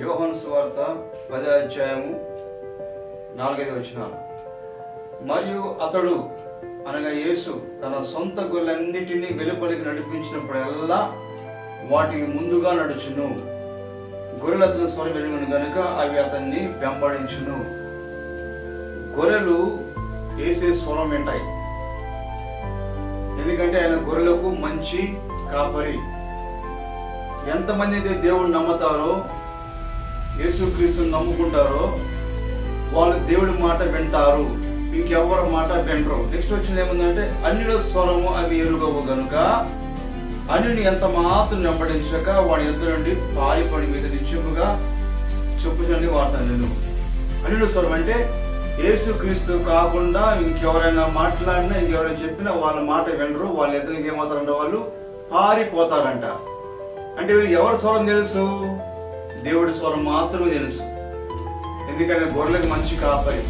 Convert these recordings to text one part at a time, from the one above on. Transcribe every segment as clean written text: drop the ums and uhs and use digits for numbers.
యోహాను సువార్త 10వ అధ్యాయము 4వ వచనం. మరియు అతడు అనగా యేసు తన సొంత గొర్రెలన్నిటినీ వెలుపలికి నడిపించినప్పుడల్లా వాటికి ముందుగా నడుచును. గొర్రెలు అతని స్వరం ఎరుగును గనుక అవి అతన్ని వెంబడించును. గొర్రెలు వేసే స్వరం వింటాయి, ఎందుకంటే ఆయన గొర్రెలకు మంచి కాపరి. ఎంతమంది అయితే దేవుడిని నమ్ముతారో, యేసుక్రీస్తుని నమ్ముకుంటారో వాళ్ళు దేవుడి మాట వింటారు, ఇంకెవరి మాట వినరు. నెక్స్ట్ వచ్చిన ఏముందంటే అన్యుల స్వరము అవి ఎరుగవు గనుక అన్యుని ఎంత మాత్రం వెంబడించక వాడి ఎద్దు నుండి పారిపడి మీద నిత్యముగా చెప్పుచండి వాడతాను. నేను అన్యుల స్వరం అంటే యేసుక్రీస్తు కాకుండా ఇంకెవరైనా మాట్లాడినా, ఇంకెవరైనా చెప్పినా వాళ్ళ మాట వినరు. వాళ్ళ ఎదురుకి ఏమవుతారంటే వాళ్ళు పారిపోతారంట. అంటే వీళ్ళు ఎవరి స్వరం తెలుసు? దేవుడి స్వరం మాత్రమే తెలుసు. ఎందుకంటే గొర్రెలకి మంచి కాపరి.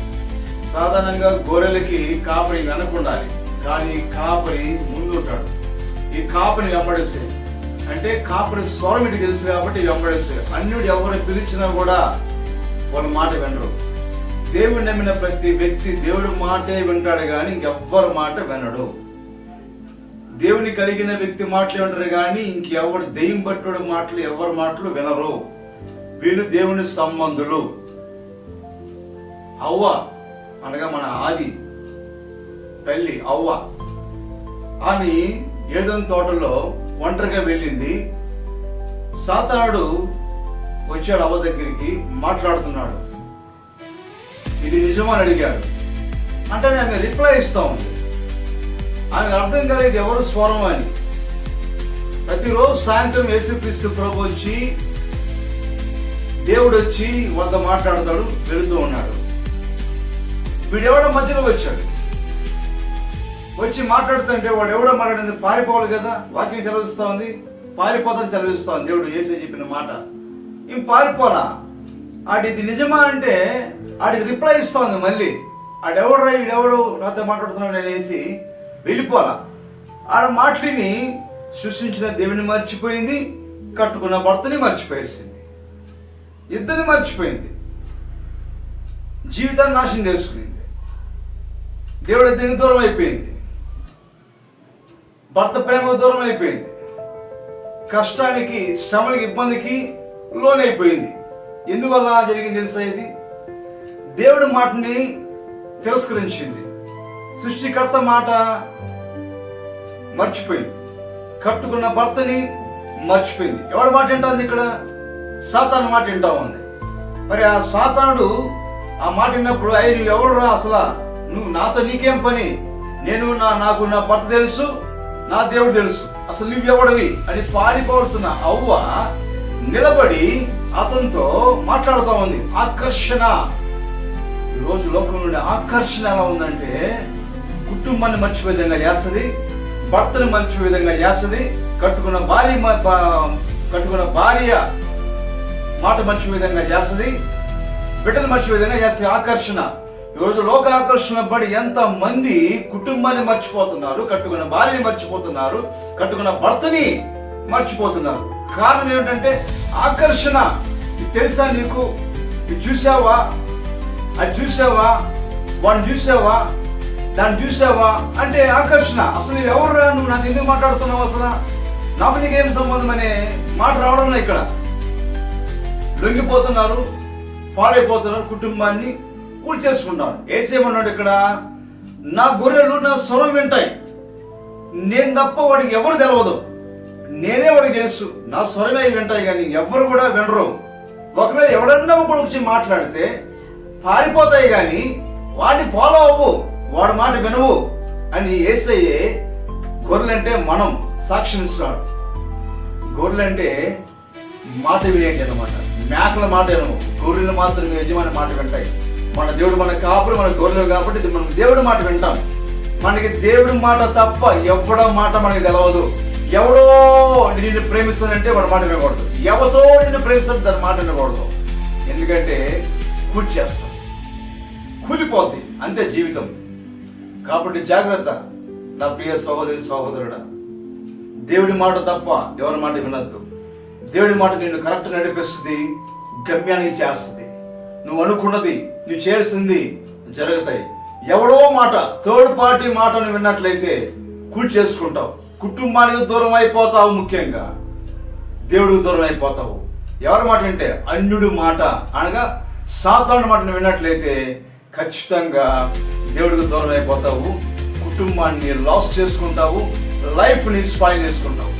సాధారణంగా గొర్రెలకి కాపరి వెనకుండాలి, కానీ కాపరి ముందు ఉంటాడు. ఈ కాపరిని వెంబడిస్తే, అంటే కాపరి స్వరం ఇటు తెలుసు కాబట్టి వెంబడిస్తే అన్యుడు ఎవరు పిలిచినా కూడా వాళ్ళ మాట వినరు. దేవుడు నమ్మిన ప్రతి వ్యక్తి దేవుడి మాటే వింటాడు, కానీ ఇంకెవ్వరి మాట వినడు. దేవుని కలిగిన వ్యక్తి మాటలు వింటారు, కానీ ఇంకెవరు దెయ్యం పట్టుడు మాటలు ఎవరి మాటలు వినరు. వీళ్ళు దేవుని సంబంధులు. అవ్వ అనగా మన ఆది తల్లి అవ్వ, ఆమె ఏదోని తోటలో ఒంటరిగా వెళ్ళింది. సాతానుడు వచ్చాడు అవ్వ దగ్గరికి, మాట్లాడుతున్నాడు. ఇది నిజమని అడిగాడు. అంటే ఆమె రిప్లై ఇస్తా ఉంది. ఆమెకు అర్థం కాలేదు ఎవరు స్వరం అని. ప్రతిరోజు సాయంత్రం యేసుక్రీస్తు ప్రభు వచ్చి, దేవుడు వచ్చి వాళ్ళతో మాట్లాడతాడు, వెళుతూ ఉన్నాడు. వీడెవడో మధ్యలో వచ్చాడు. వచ్చి మాట్లాడుతుంటే వాడు ఎవడో మాట్లాడింది పారిపోవాలి కదా, వాక్యం సెలవిస్తా ఉంది, పారిపోతాను సెలవిస్తా ఉంది. దేవుడు యేసు చెప్పిన మాట ఏం పారిపోలా. ఆడిది నిజమా అంటే ఆడికి రిప్లై ఇస్తా ఉంది. మళ్ళీ ఈడెవడు నాతో మాట్లాడుతున్నాడు అనేసి వెళ్ళిపోలా. ఆడ మాటలిని సృష్టించిన దేవుని మర్చిపోయింది, కట్టుకున్న భర్తని మర్చిపోయేసింది, ఇద్దరిని మర్చిపోయింది, జీవితాన్ని నాశనం చేసుకునింది. దేవుడి దీనికి దూరం అయిపోయింది, భర్త ప్రేమ దూరం అయిపోయింది, కష్టానికి శ్రమలకి ఇబ్బందికి లోనైపోయింది. ఎందువల్ల జరిగింది తెలుసా? ఇది దేవుడి మాటని తిరస్కరించింది, సృష్టికర్త మాట మర్చిపోయింది, కట్టుకున్న భర్తని మర్చిపోయింది. ఎవడి మాట వింటుంది? ఇక్కడ సాతాను మాట వింటా ఉంది. మరి ఆ సాతానుడు ఆ మాట విన్నప్పుడు, అయ్యి నువ్వు ఎవడురా అసలు, నువ్వు నాతో నీకేం పని, నేను నాకు నా భర్త తెలుసు, నా దేవుడు తెలుసు, అసలు నువ్వెవడవి అని పారిపోవలసిన అవ్వ నిలబడి అతనితో మాట్లాడుతూ ఉంది. ఆకర్షణ. ఈరోజు లోకం నుండి ఆకర్షణ ఎలా ఉందంటే, కుటుంబాన్ని మర్చిపోయే విధంగా చేస్తుంది, భర్తను మర్చిపోయే విధంగా చేస్తుంది, కట్టుకున్న భార్య మాట మర్చిపోయే విధంగా చేస్తుంది, బిడ్డను మర్చిపోయే విధంగా చేస్తుంది. ఆకర్షణ. ఈరోజు లోక ఆకర్షణ పడి ఎంత మంది కుటుంబాన్ని మర్చిపోతున్నారు, కట్టుకున్న భార్యని మర్చిపోతున్నారు, కట్టుకున్న భర్తని మర్చిపోతున్నారు. కారణం ఏమిటంటే ఆకర్షణ. ఇది తెలుసా నీకు? ఇది చూసావా, అది చూసావా, వాడిని చూసావా, దాన్ని చూసావా అంటే ఆకర్షణ. అసలు నువ్వు ఎవరురా, నువ్వు నాకు ఎందుకు మాట్లాడుతున్నావు, అసలు నాకు నీకేం సంబంధం అనే మాట రావడం. ఇక్కడ లొంగిపోతున్నారు, పాడైపోతున్నారు, కుటుంబాన్ని కూల్చేసుకుంటారు. ఏసేమన్నాడు ఇక్కడ, నా గొర్రెలు నా స్వరం వింటాయి, నేను తప్ప వాడికి ఎవరు తెలవదు, నేనే వాడికి తెలుసు, నా స్వరమే వింటాయి, కానీ ఎవరు కూడా వినరు. ఒకవేళ ఎవడన్నా కూడా వచ్చి మాట్లాడితే పారిపోతాయి, కానీ వాడిని ఫాలో అవ్వు, వాడి మాట వినవు అని యేసయ్యే గొర్రెలంటే మనం సాక్ష్యం ఇస్తున్నాడు. గొర్రెలంటే మాట వినేటి అన్నమాట. మేకల మాట వినవు, గొర్రెలు మాత్రం యజమాని మాట వింటాయి. మన దేవుడు మన కాపురు, మన గొర్రెలు కాబట్టి ఇది మనం దేవుడి మాట వింటాం. మనకి దేవుడి మాట తప్ప ఎవడో మాట మనకి తెలవదు. ఎవడో నిన్ను ప్రేమిస్తానంటే వాడి మాట వినకూడదు, ఎవరితో నిన్ను ప్రేమిస్తాను దాని మాట వినకూడదు. ఎందుకంటే కూల్చేస్తాం, కూలిపోద్ది, అంతే జీవితం. కాబట్టి జాగ్రత్త నా ప్రియ సహోదరి సహోదరుడా, దేవుడి మాట తప్ప ఎవరి మాట వినొద్దు. దేవుడి మాట నిన్ను కరెక్ట్ నడిపిస్తుంది, గమ్యానికి చేస్తుంది. నువ్వు అనుకున్నది, నువ్వు చేయాల్సింది జరుగుతాయి. ఎవడో మాట, థర్డ్ పార్టీ మాటను విన్నట్లయితే చేసుకుంటావు, కుటుంబానికి దూరం అయిపోతావు, ముఖ్యంగా దేవుడికి దూరం అయిపోతావు. ఎవరి మాట అంటే అన్యుడి మాట అనగా సాతాను మాటను విన్నట్లయితే ఖచ్చితంగా దేవుడికి దూరం అయిపోతావు, కుటుంబాన్ని లాస్ చేసుకుంటావు, లైఫ్ని స్పాయిల్ చేసుకుంటావు.